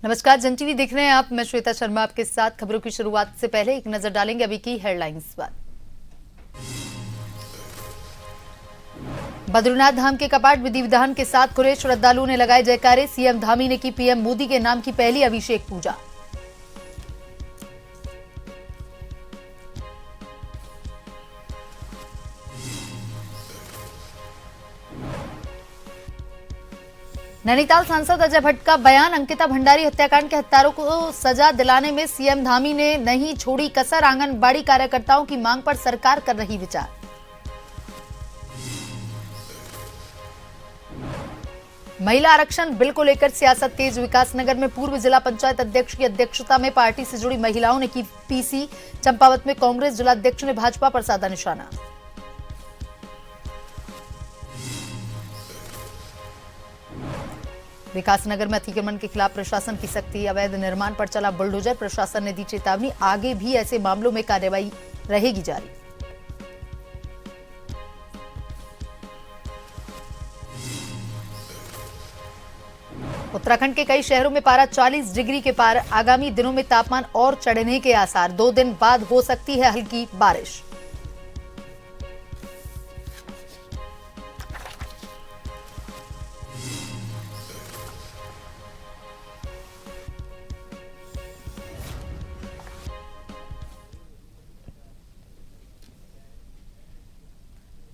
नमस्कार, जन टीवी देख रहे हैं आप। मैं श्वेता शर्मा आपके साथ। खबरों की शुरुआत से पहले एक नजर डालेंगे अभी की हेडलाइंस पर। बद्रीनाथ धाम के कपाट विधि विधान के साथ खुले, श्रद्धालुओं ने लगाए जयकारे। सीएम धामी ने की पीएम मोदी के नाम की पहली अभिषेक पूजा। नैनीताल सांसद अजय भट्ट का बयान। अंकिता भंडारी हत्याकांड के हत्यारों को सजा दिलाने में सीएम धामी ने नहीं छोड़ी कसर। आंगनबाड़ी कार्यकर्ताओं की मांग पर सरकार कर रही विचार। महिला आरक्षण बिल को लेकर सियासत तेज। विकासनगर में पूर्व जिला पंचायत अध्यक्ष की अध्यक्षता में पार्टी से जुड़ी महिलाओं ने की पीसी। चंपावत में कांग्रेस जिलाध्यक्ष ने भाजपा पर साधा निशाना। विकासनगर में अतिक्रमण के खिलाफ प्रशासन की सख्ती। अवैध निर्माण पर चला बुलडोजर। प्रशासन ने दी चेतावनी, आगे भी ऐसे मामलों में कार्रवाई रहेगी जारी। उत्तराखंड के कई शहरों में पारा 40 डिग्री के पार। आगामी दिनों में तापमान और चढ़ने के आसार। 2 दिन बाद हो सकती है हल्की बारिश।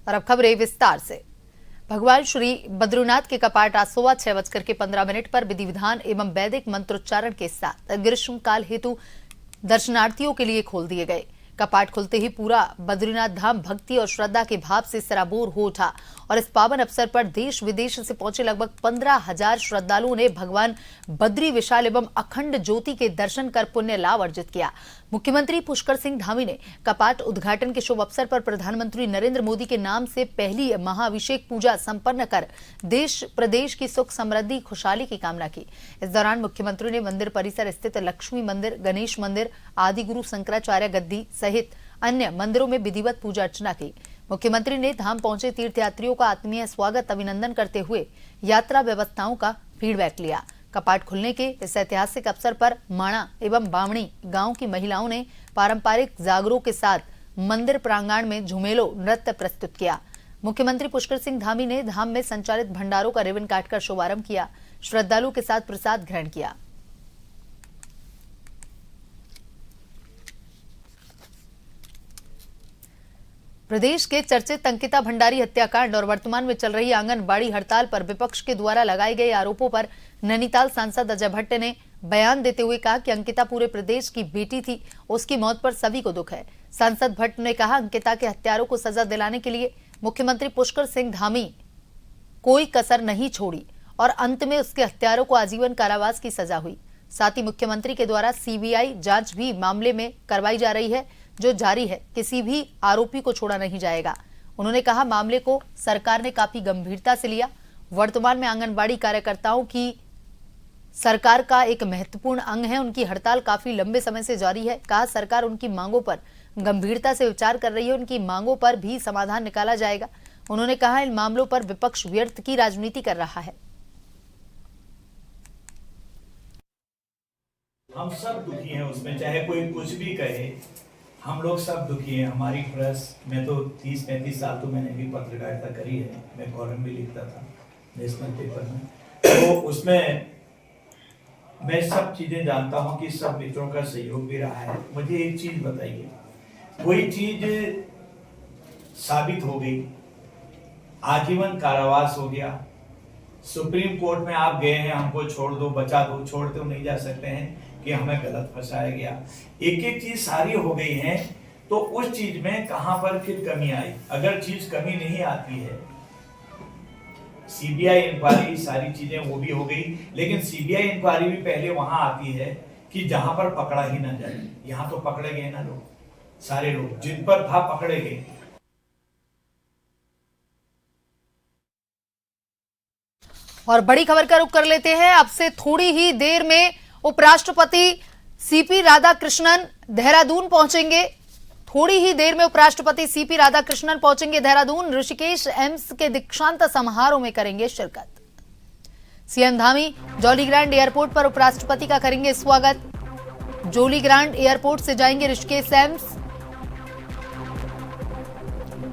और अब खबरें विस्तार से। भगवान श्री बद्रीनाथ के कपाट आज सुबह 6:15 पर विधि विधान एवं वैदिक मंत्रोच्चारण के साथ ग्रीष्मकाल हेतु दर्शनार्थियों के लिए खोल दिए गए। कपाट खुलते ही पूरा बद्रीनाथ धाम भक्ति और श्रद्धा के भाव से सराबोर हो उठा और इस पावन अवसर पर देश विदेश से पहुंचे लगभग 15,000 श्रद्धालुओं ने भगवान बद्री विशाल एवं अखंड ज्योति के दर्शन कर पुण्य लाभ अर्जित किया। मुख्यमंत्री पुष्कर सिंह धामी ने कपाट उद्घाटन के शुभ अवसर पर प्रधानमंत्री नरेंद्र मोदी के नाम से पहली महाअभिषेक पूजा संपन्न कर देश प्रदेश की सुख समृद्धि खुशहाली की कामना की। इस दौरान मुख्यमंत्री ने मंदिर परिसर स्थित लक्ष्मी मंदिर, गणेश मंदिर, आदिगुरु शंकराचार्य गद्दी सहित अन्य मंदिरों में विधिवत पूजा अर्चना की। मुख्यमंत्री ने धाम पहुंचे तीर्थयात्रियों का आत्मीय स्वागत अभिनंदन करते हुए यात्रा व्यवस्थाओं का फीडबैक लिया। कपाट खुलने के इस ऐतिहासिक अवसर पर माणा एवं बावणी गांव की महिलाओं ने पारंपरिक जागरों के साथ मंदिर प्रांगण में झुमेलो नृत्य प्रस्तुत किया। मुख्यमंत्री पुष्कर सिंह धामी ने धाम में संचालित भंडारों का रिबन काटकर शुभारंभ किया। श्रद्धालुओं के साथ प्रसाद ग्रहण किया। प्रदेश के चर्चित अंकिता भंडारी हत्याकांड और वर्तमान में चल रही आंगनबाड़ी हड़ताल पर विपक्ष के द्वारा लगाए गए आरोपों पर नैनीताल सांसद अजय भट्ट ने बयान देते हुए कहा कि अंकिता पूरे प्रदेश की बेटी थी, उसकी मौत पर सभी को दुख है। सांसद भट्ट ने कहा, अंकिता के हत्यारों को सजा दिलाने के लिए मुख्यमंत्री पुष्कर सिंह धामी कोई कसर नहीं छोड़ी और अंत में उसके हत्यारों को आजीवन कारावास की सजा हुई। साथ ही मुख्यमंत्री के द्वारा सीबीआई जांच भी मामले में करवाई जा रही है, जो जारी है। किसी भी आरोपी को छोड़ा नहीं जाएगा। उन्होंने कहा, मामले को सरकार ने काफी गंभीरता से लिया। वर्तमान में आंगनबाड़ी कार्यकर्ताओं की सरकार का एक महत्वपूर्ण अंग है। उनकी हड़ताल काफी लंबे समय से जारी है। कहा, सरकार उनकी मांगों पर गंभीरता से विचार कर रही है। उनकी मांगों पर भी समाधान निकाला जाएगा। उन्होंने कहा, इन मामलों पर विपक्ष व्यर्थ की राजनीति कर रहा है। हम सब दुखी हैं उसमें, चाहे कोई कुछ भी कहे, हम लोग सब दुखी हैं। हमारी प्रेस में तो 30-35 साल तो मैंने भी पत्रकारिता करी है। मैं कॉलम भी लिखता था नेशनल पेपर में, तो उसमें मैं सब चीजें जानता हूं कि सब मित्रों का सहयोग भी रहा है। मुझे एक चीज बताइए, कोई चीज साबित हो गई, आजीवन कारावास हो गया, सुप्रीम कोर्ट में आप गए हैं, हमको छोड़ दो, बचा दो, छोड़ तो नहीं जा सकते हैं कि हमें गलत फंसाया गया। एक एक चीज सारी हो गई है, तो उस चीज में कहां पर फिर कमी आई? अगर चीज कमी नहीं आती है, सीबीआई इंक्वायरी सारी चीजें वो भी हो गई, लेकिन सीबीआई इंक्वायरी भी पहले वहां आती है कि जहां पर पकड़ा ही ना जाए। यहां तो पकड़े गए ना लोग, सारे लोग जिन पर था पकड़े गए। और बड़ी खबर का रुख कर लेते हैं। अब से थोड़ी ही देर में उपराष्ट्रपति सीपी राधाकृष्णन देहरादून पहुंचेंगे। थोड़ी ही देर में उपराष्ट्रपति सीपी राधाकृष्णन पहुंचेंगे देहरादून। ऋषिकेश एम्स के दीक्षांत समारोह में करेंगे शिरकत। सीएम धामी जॉलीग्रांट एयरपोर्ट पर उपराष्ट्रपति का करेंगे स्वागत। जॉलीग्रांट एयरपोर्ट से जाएंगे ऋषिकेश एम्स।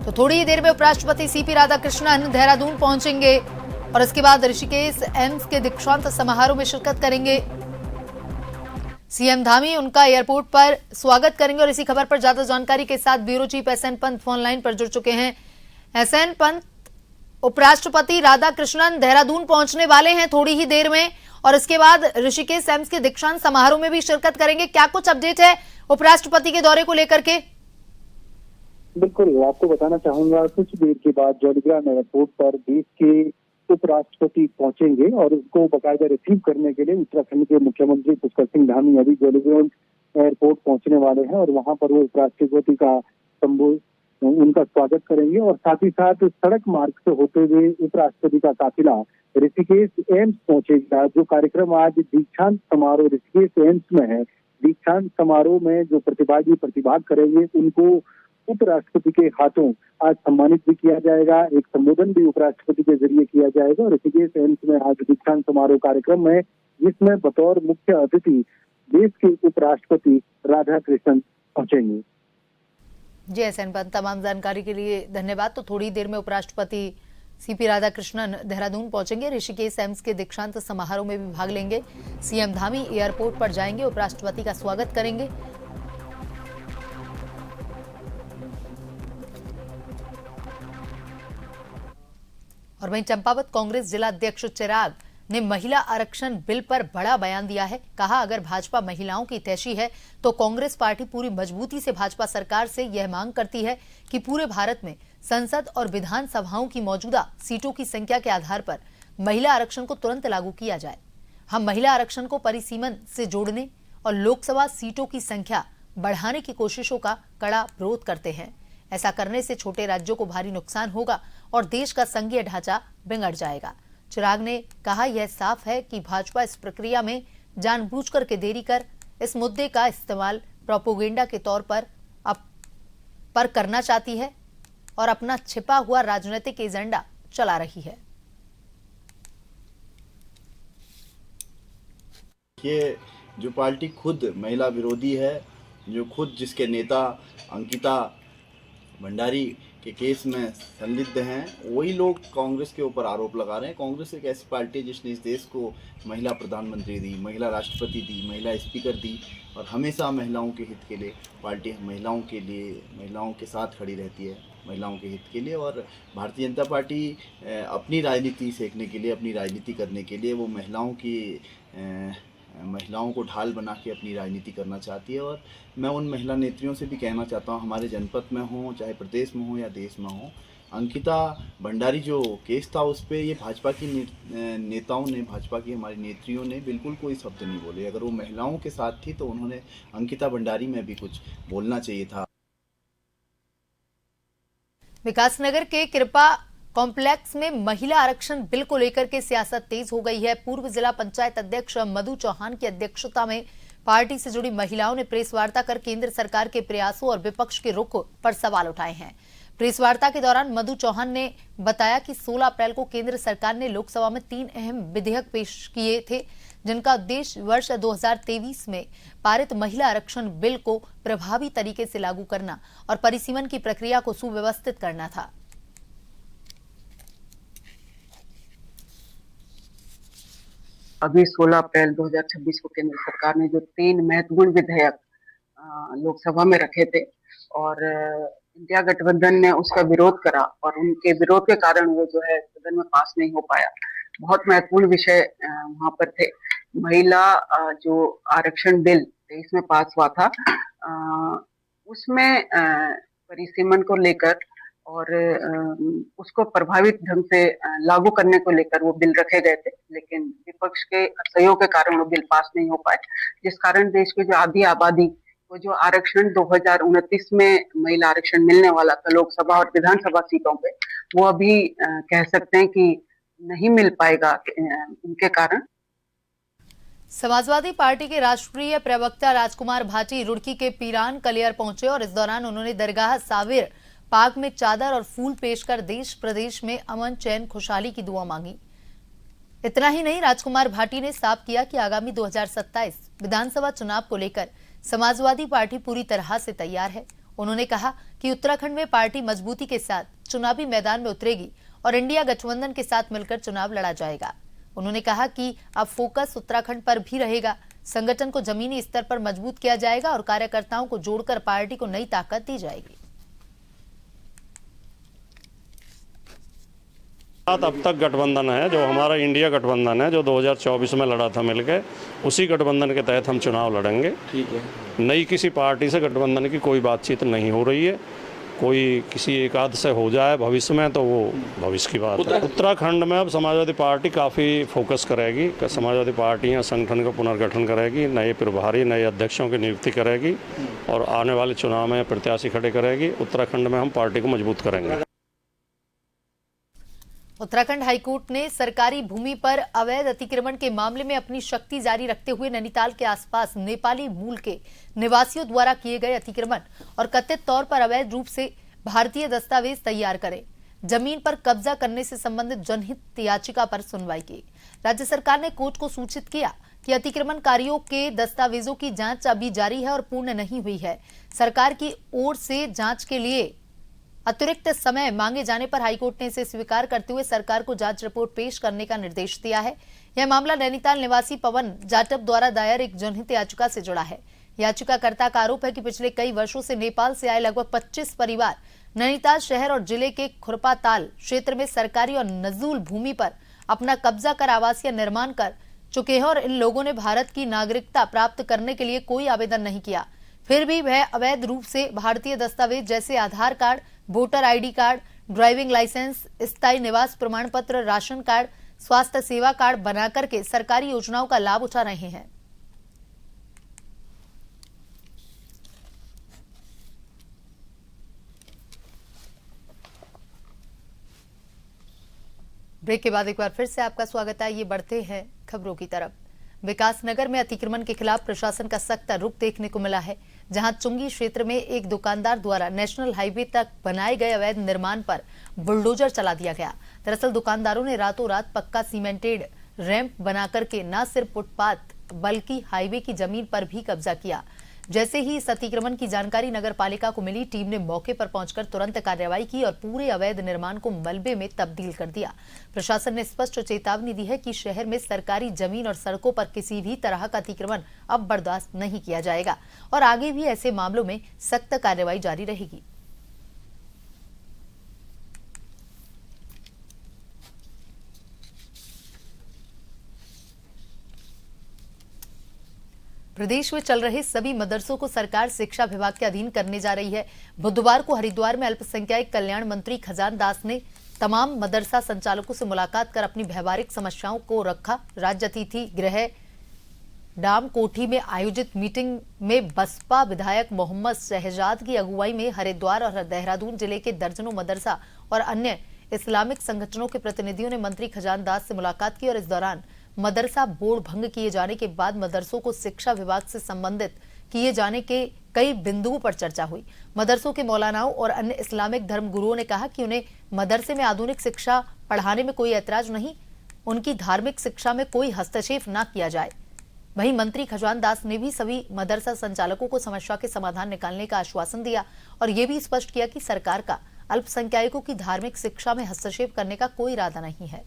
तो थोड़ी ही देर में उपराष्ट्रपति सीपी राधाकृष्णन देहरादून पहुंचेंगे और इसके बाद ऋषिकेश एम्स के दीक्षांत समारोह में शिरकत करेंगे। सीएम धामी उनका एयरपोर्ट पर स्वागत करेंगे और इसी खबर पर ज्यादा जानकारी के साथ bureau chief SN Pant phone line पर जुड़ चुके हैं। एसएन पंत, उपराष्ट्रपति राधाकृष्णन देहरादून पहुंचने वाले हैं थोड़ी ही देर में और इसके बाद ऋषिकेश एम्स के दीक्षांत समारोह में भी शिरकत करेंगे। क्या कुछ अपडेट है उपराष्ट्रपति के दौरे को लेकर के? बिल्कुल, आपको बताना चाहूंगा कुछ देर के बाद जॉलीग्रांट एयरपोर्ट पर देश के उपराष्ट्रपति पहुंचेंगे और उसको बाकायदा रिसीव करने के लिए उत्तराखंड के मुख्यमंत्री पुष्कर सिंह धामी अभी जॉलीग्रांट एयरपोर्ट पहुंचने वाले हैं और वहां पर वो उपराष्ट्रपति का उनका स्वागत करेंगे और साथ ही साथ सड़क मार्ग से होते हुए उपराष्ट्रपति का काफिला ऋषिकेश एम्स पहुंचेगा। जो कार्यक्रम आज दीक्षांत समारोह ऋषिकेश एम्स में है, दीक्षांत समारोह में जो प्रतिभागी प्रतिभाग करेंगे उनको उपराष्ट्रपति के हाथों आज सम्मानित भी किया जाएगा। एक संबोधन भी उपराष्ट्रपति के जरिए किया जाएगा और ऋषिकेश एम्स में आज दीक्षांत समारोह कार्यक्रम है जिसमें बतौर मुख्य अतिथि देश के उपराष्ट्रपति राधाकृष्णन पहुंचेंगे। जी एसएन पंत, तमाम जानकारी के लिए धन्यवाद। तो थोड़ी देर में उपराष्ट्रपति सीपी राधाकृष्णन देहरादून पहुंचेंगे, ऋषिकेश एम्स के दीक्षांत समारोह में भी भाग लेंगे। सीएम धामी एयरपोर्ट पर जाएंगे, उपराष्ट्रपति का स्वागत करेंगे। और वहीं चंपावत कांग्रेस जिला अध्यक्ष चिराग ने महिला आरक्षण बिल पर बड़ा बयान दिया है। कहा, अगर भाजपा महिलाओं की हितैषी है तो कांग्रेस पार्टी पूरी मजबूती से भाजपा सरकार से यह मांग करती है कि पूरे भारत में संसद और विधानसभाओं की मौजूदा सीटों की संख्या के आधार पर महिला आरक्षण को तुरंत लागू किया जाए। हम महिला आरक्षण को परिसीमन से जोड़ने और लोकसभा सीटों की संख्या बढ़ाने की कोशिशों का कड़ा विरोध करते हैं। ऐसा करने से छोटे राज्यों को भारी नुकसान होगा और देश का संघीय ढांचा बिगड़ जाएगा। चिराग ने कहा, यह साफ है कि भाजपा इस प्रक्रिया में जानबूझकर के देरी कर इस मुद्दे का इस्तेमाल प्रोपेगेंडा के तौर पर करना चाहती है और अपना छिपा हुआ राजनीतिक एजेंडा चला रही है। ये जो पार्टी खुद महिला विरोधी है, जो खुद जिसके नेता अंकिता भंडारी के केस में संलिप्त हैं, वही लोग कांग्रेस के ऊपर आरोप लगा रहे हैं। कांग्रेस एक ऐसी पार्टी है जिसने इस देश को महिला प्रधानमंत्री दी, महिला राष्ट्रपति दी, महिला स्पीकर दी और हमेशा महिलाओं के हित के लिए पार्टी महिलाओं के लिए, महिलाओं के साथ खड़ी रहती है, महिलाओं के हित के लिए। और भारतीय जनता पार्टी अपनी राजनीति सीखने के लिए, अपनी राजनीति करने के लिए वो महिलाओं को ढाल बना के अपनी राजनीति करना चाहती है। और मैं उन महिला नेत्रियों से भी कहना चाहता हूँ, हमारे जनपद में हो, चाहे प्रदेश में हो या देश में हो, अंकिता भंडारी जो केस था उस पर ये भाजपा की नेताओं ने, भाजपा की हमारी नेत्रियों ने बिल्कुल कोई शब्द नहीं बोले। अगर वो महिलाओं के साथ थी तो उन्होंने अंकिता भंडारी में भी कुछ बोलना चाहिए था। विकासनगर के कृपा कॉम्प्लेक्स में महिला आरक्षण बिल को लेकर के सियासत तेज हो गई है। पूर्व जिला पंचायत अध्यक्ष मधु चौहान की अध्यक्षता में पार्टी से जुड़ी महिलाओं ने प्रेस वार्ता कर केंद्र सरकार के प्रयासों और विपक्ष के रुख पर सवाल उठाए हैं। प्रेस वार्ता के दौरान मधु चौहान ने बताया कि 16 अप्रैल को केंद्र सरकार ने लोकसभा में 3 अहम विधेयक पेश किए थे, जिनका उद्देश्य वर्ष 2023 में पारित महिला आरक्षण बिल को प्रभावी तरीके से लागू करना और परिसीमन की प्रक्रिया को सुव्यवस्थित करना था। अभी 16 अप्रैल 2026 को केंद्र सरकार ने जो 3 महत्वपूर्ण विधेयक लोकसभा में रखे थे और इंडिया गठबंधन ने उसका विरोध करा और उनके विरोध के कारण वो जो है सदन में पास नहीं हो पाया। बहुत महत्वपूर्ण विषय वहां पर थे। महिला जो आरक्षण बिल 23 में पास हुआ था, उसमें परिसीमन को लेकर और उसको प्रभावित ढंग से लागू करने को लेकर वो बिल रखे गए थे, लेकिन विपक्ष के सहयोग के कारण वो बिल पास नहीं हो पाए, जिस कारण देश की जो आधी आबादी को जो आरक्षण 2029 में महिला आरक्षण मिलने वाला था लोकसभा और विधानसभा सीटों पे, वो अभी कह सकते हैं कि नहीं मिल पाएगा उनके कारण। समाजवादी पार्टी के राष्ट्रीय प्रवक्ता राजकुमार भाटी रुड़की के पीरान कलियर पहुंचे और इस दौरान उन्होंने दरगाह साविर पाक में चादर और फूल पेश कर देश प्रदेश में अमन, चैन, खुशहाली की दुआ मांगी। इतना ही नहीं, राजकुमार भाटी ने साफ किया कि आगामी 2027 विधानसभा चुनाव को लेकर समाजवादी पार्टी पूरी तरह से तैयार है। उन्होंने कहा कि उत्तराखंड में पार्टी मजबूती के साथ चुनावी मैदान में उतरेगी और इंडिया गठबंधन के साथ मिलकर चुनाव लड़ा जाएगा। उन्होंने कहा कि अब फोकस उत्तराखंड पर भी रहेगा। संगठन को जमीनी स्तर पर मजबूत किया जाएगा और कार्यकर्ताओं को जोड़कर पार्टी को नई ताकत दी जाएगी। अब तक गठबंधन है, जो हमारा इंडिया गठबंधन है, जो 2024 में लड़ा था मिलकर, उसी गठबंधन के तहत हम चुनाव लड़ेंगे। ठीक है, नई किसी पार्टी से गठबंधन की कोई बातचीत नहीं हो रही है। कोई किसी एक आध से हो जाए भविष्य में तो वो भविष्य की बात है। उत्तराखंड में अब समाजवादी पार्टी काफ़ी फोकस करेगी। समाजवादी पार्टियां संगठन का पुनर्गठन करेगी, नए प्रभारी नए अध्यक्षों की नियुक्ति करेगी और आने वाले चुनाव में प्रत्याशी खड़े करेगी। उत्तराखंड में हम पार्टी को मजबूत करेंगे। उत्तराखंड हाईकोर्ट ने सरकारी भूमि पर अवैध अतिक्रमण के मामले में अपनी शक्ति जारी रखते हुए नैनीताल के आसपास नेपाली मूल के निवासियों द्वारा किए गए अतिक्रमण और कथित तौर पर अवैध रूप से भारतीय दस्तावेज तैयार करे जमीन पर कब्जा करने से संबंधित जनहित याचिका पर सुनवाई की। राज्य सरकार ने कोर्ट को सूचित किया कि अतिक्रमणकारियों के दस्तावेजों की जांच अभी जारी है और पूर्ण नहीं हुई है। सरकार की ओर से जांच के लिए अतिरिक्त समय मांगे जाने पर हाईकोर्ट ने इसे स्वीकार करते हुए सरकार को जांच रिपोर्ट पेश करने का निर्देश दिया है। यह मामला नैनीताल निवासी पवन जाटव द्वारा दायर एक जनहित याचिका से जुड़ा है। याचिकाकर्ता का आरोप है कि पिछले कई वर्षों से नेपाल से आए लगभग 25 परिवार नैनीताल शहर और जिले के खुरपाताल क्षेत्र में सरकारी और नजूल भूमि पर अपना कब्जा कर आवासीय निर्माण कर चुके हैं और इन लोगों ने भारत की नागरिकता प्राप्त करने के लिए कोई आवेदन नहीं किया। फिर भी वह अवैध रूप से भारतीय दस्तावेज जैसे Aadhaar card, voter ID card, driving licence, स्थायी निवास प्रमाण पत्र, राशन कार्ड, स्वास्थ्य सेवा कार्ड बनाकर के सरकारी योजनाओं का लाभ उठा रहे हैं। ब्रेक के बाद एक बार फिर से आपका स्वागत है। ये बढ़ते हैं खबरों की तरफ। विकासनगर में अतिक्रमण के खिलाफ प्रशासन का सख्त रुख देखने को मिला है, जहां चुंगी क्षेत्र में एक दुकानदार द्वारा नेशनल हाईवे तक बनाए गए अवैध निर्माण पर बुलडोजर चला दिया गया। दरअसल दुकानदारों ने रातों रात पक्का सीमेंटेड रैंप बनाकर के न सिर्फ फुटपाथ बल्कि हाईवे की जमीन पर भी कब्जा किया। जैसे ही इस अतिक्रमण की जानकारी नगर पालिका को मिली, टीम ने मौके पर पहुंचकर तुरंत कार्रवाई की और पूरे अवैध निर्माण को मलबे में तब्दील कर दिया। प्रशासन ने स्पष्ट चेतावनी दी है कि शहर में सरकारी जमीन और सड़कों पर किसी भी तरह का अतिक्रमण अब बर्दाश्त नहीं किया जाएगा और आगे भी ऐसे मामलों में सख्त कार्रवाई जारी रहेगी। प्रदेश में चल रहे सभी मदरसों को सरकार शिक्षा विभाग के अधीन करने जा रही है। बुधवार को हरिद्वार में अल्पसंख्यक कल्याण मंत्री खजान दास ने तमाम मदरसा संचालकों से मुलाकात कर अपनी व्यवहारिक समस्याओं को रखा। राज्य अतिथि गृह डाम कोठी में आयोजित मीटिंग में बसपा विधायक मोहम्मद शहजाद की अगुवाई में हरिद्वार और देहरादून जिले के दर्जनों मदरसा और अन्य इस्लामिक संगठनों के प्रतिनिधियों ने मंत्री खजान दास से मुलाकात की और इस दौरान मदरसा बोर्ड भंग किए जाने के बाद मदरसों को शिक्षा विभाग से संबंधित किए जाने के कई बिंदुओं पर चर्चा हुई। मदरसों के मौलानाओं और अन्य इस्लामिक धर्मगुरुओं ने कहा कि उन्हें मदरसे में आधुनिक शिक्षा पढ़ाने में कोई ऐतराज नहीं, उनकी धार्मिक शिक्षा में कोई हस्तक्षेप न किया जाए। वहीं मंत्री खजान दास ने भी सभी मदरसा संचालकों को समस्या के समाधान निकालने का आश्वासन दिया और ये भी स्पष्ट किया कि सरकार का अल्पसंख्यकों की धार्मिक शिक्षा में हस्तक्षेप करने का कोई इरादा नहीं है।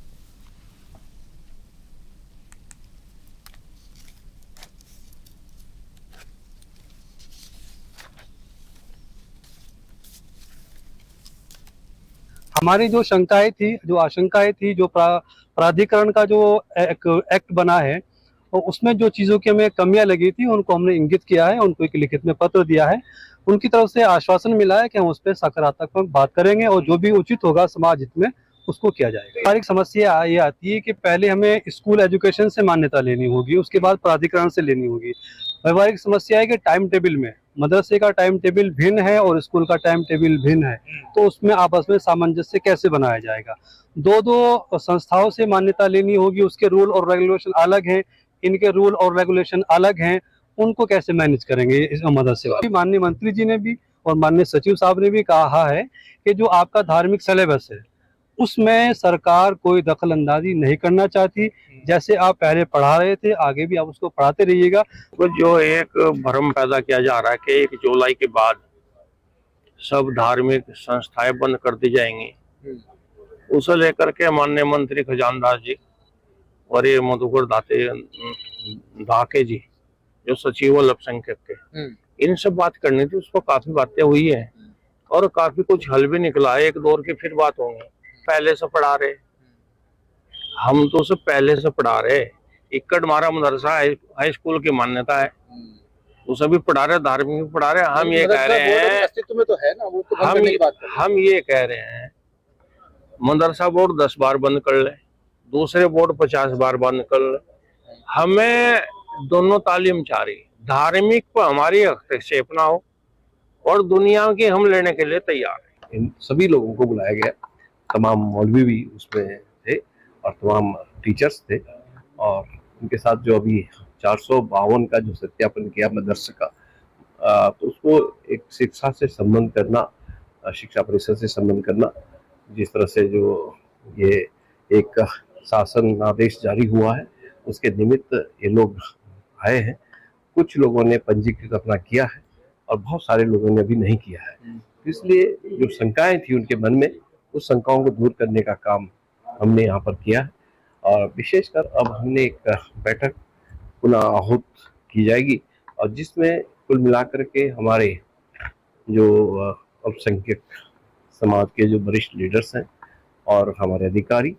हमारी जो शंकाएं थी, जो आशंकाएं थी, जो प्राधिकरण का जो एक्ट बना है और उसमें जो चीज़ों की हमें कमियां लगी थी उनको हमने इंगित किया है, उनको एक लिखित में पत्र दिया है। उनकी तरफ से आश्वासन मिला है कि हम उस पर सकारात्मक बात करेंगे और जो भी उचित होगा समाज हित में उसको किया जाएगा। व्यावहारिक समस्या ये आती है कि पहले हमें स्कूल एजुकेशन से मान्यता लेनी होगी, उसके बाद प्राधिकरण से लेनी होगी। व्यावहारिक समस्या है कि टाइम टेबल में मदरसे का टाइम टेबल भिन्न है और स्कूल का टाइम टेबल भिन्न है, तो उसमें आपस में सामंजस्य कैसे बनाया जाएगा। दो संस्थाओं से मान्यता लेनी होगी, उसके रूल और रेगुलेशन अलग हैं, इनके रूल और रेगुलेशन अलग हैं, उनको कैसे मैनेज करेंगे इस मदरसे वाले। माननीय मंत्री जी ने भी और माननीय सचिव साहब ने भी कहा है कि जो आपका धार्मिक सिलेबस है उसमें सरकार कोई दखल अंदाजी नहीं करना चाहती। जैसे आप पहले पढ़ा रहे थे, आगे भी आप उसको पढ़ाते रहिएगा। तो जो एक भ्रम पैदा किया जा रहा है कि 1 जुलाई के बाद सब धार्मिक संस्थाएं बंद कर दी जाएंगी, उसे लेकर के माननीय मंत्री खजानदास जी और ये मधुकर धाके जी जो सचिव अल्पसंख्यक के, इनसे बात करनी थी। उस पर काफी बातें हुई है और काफी कुछ हल भी निकला है। एक दौर की फिर बात होंगी। पहले से पढ़ा रहे, हम तो उसे पहले से पढ़ा रहे। इक्कड़ मारा मदरसा हाई स्कूल की मान्यता है, उसे भी पढ़ा रहे, धार्मिक भी पढ़ा रहे। हम ये कह रहे हैं, अस्तित्व में तो है ना, वो तो हम ये कह रहे हैं मदरसा बोर्ड 10 बार बंद कर ले, दूसरे बोर्ड 50 बार बंद कर ले। हमें दोनों तालीम चाह रही, धार्मिक पर हमारी हस्तक्षेप ना हो और दुनिया की हम लेने के लिए तैयार हैं। इन सभी लोगों को बुलाया गया, तमाम मौलवी भी उसमें थे और तमाम टीचर्स थे, और उनके साथ जो अभी 452 का जो सत्यापन किया मदरसे का, तो उसको एक शिक्षा से संबंध करना, शिक्षा परिषद से संबंध करना, जिस तरह से जो ये एक शासन आदेश जारी हुआ है उसके निमित्त ये लोग आए हैं। कुछ लोगों ने पंजीकृत अपना किया है और बहुत सारे लोगों ने अभी नहीं किया है। इसलिए जो शंकाएं थी उनके मन में, उस शंकाओं को दूर करने का काम हमने यहाँ पर किया है। और विशेषकर अब हमने एक बैठक पुनः आहूत की जाएगी, और जिसमें कुल मिलाकर के हमारे जो अल्पसंख्यक समाज के जो वरिष्ठ लीडर्स हैं और हमारे अधिकारी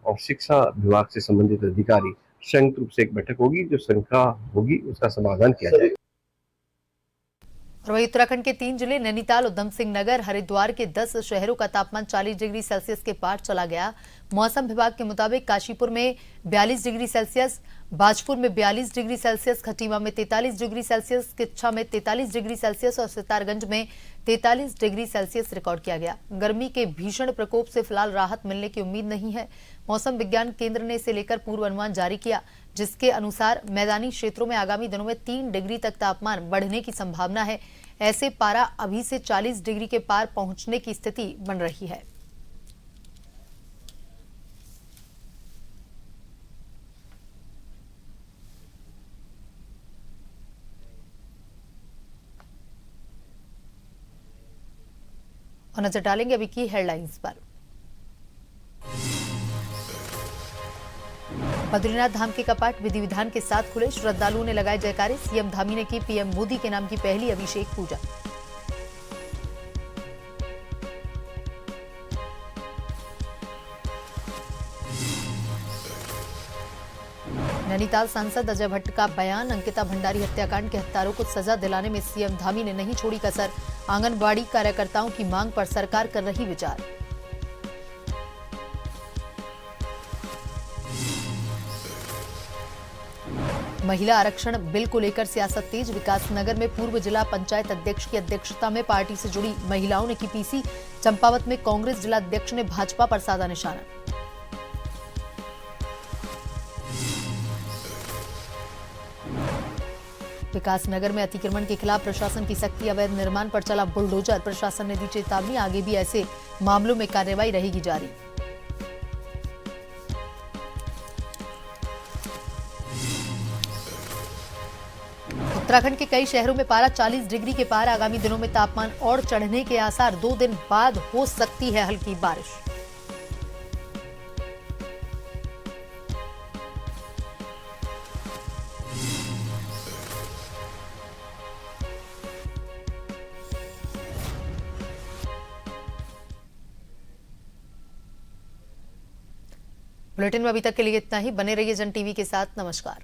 और शिक्षा विभाग से संबंधित अधिकारी, संयुक्त रूप से एक बैठक होगी। जो शंका होगी उसका समाधान किया जाएगा। और वहीं उत्तराखंड के 3 जिले नैनीताल, उधम सिंह नगर, हरिद्वार के 10 शहरों का तापमान 40 डिग्री सेल्सियस के पार चला गया। मौसम विभाग के मुताबिक काशीपुर में 42 डिग्री सेल्सियस, बाजपुर में 42 डिग्री सेल्सियस, खटीमा में 43 डिग्री सेल्सियस, किच्छा में 43 डिग्री सेल्सियस और सितारगंज में 43 डिग्री सेल्सियस रिकॉर्ड किया गया। गर्मी के भीषण प्रकोप से फिलहाल राहत मिलने की उम्मीद नहीं है। मौसम विज्ञान केंद्र ने इसे लेकर पूर्व अनुमान जारी किया, जिसके अनुसार मैदानी क्षेत्रों में आगामी दिनों में 3 डिग्री तक तापमान बढ़ने की संभावना है। ऐसे पारा अभी से 40 डिग्री के पार पहुंचने की स्थिति बन रही है। और नजर डालेंगे अभी की हेडलाइंस पर। बद्रीनाथ धाम के कपाट विधि विधान के साथ खुले, श्रद्धालुओं ने लगाए जयकारे। सीएम धामी ने की पीएम मोदी के नाम की पहली अभिषेक पूजा। नैनीताल सांसद अजय भट्ट का बयान, अंकिता भंडारी हत्याकांड के हत्यारों को सजा दिलाने में सीएम धामी ने नहीं छोड़ी कसर। आंगनबाड़ी कार्यकर्ताओं की मांग पर सरकार कर रही विचार। महिला आरक्षण बिल को लेकर सियासत तेज, विकासनगर में पूर्व जिला पंचायत अध्यक्ष की अध्यक्षता में पार्टी से जुड़ी महिलाओं ने की पीसी। चंपावत में कांग्रेस जिला अध्यक्ष ने भाजपा पर साधा निशाना। विकासनगर में अतिक्रमण के खिलाफ प्रशासन की सख्ती, अवैध निर्माण पर चला बुलडोजर, प्रशासन ने दी चेतावनी, आगे भी ऐसे मामलों में कार्रवाई रहेगी जारी। उत्तराखंड के कई शहरों में पारा 40 डिग्री के पार, आगामी दिनों में तापमान और चढ़ने के आसार, 2 दिन बाद हो सकती है हल्की बारिश। बुलेटिन में अभी तक के लिए इतना ही। बने रहिए जन टीवी के साथ। नमस्कार।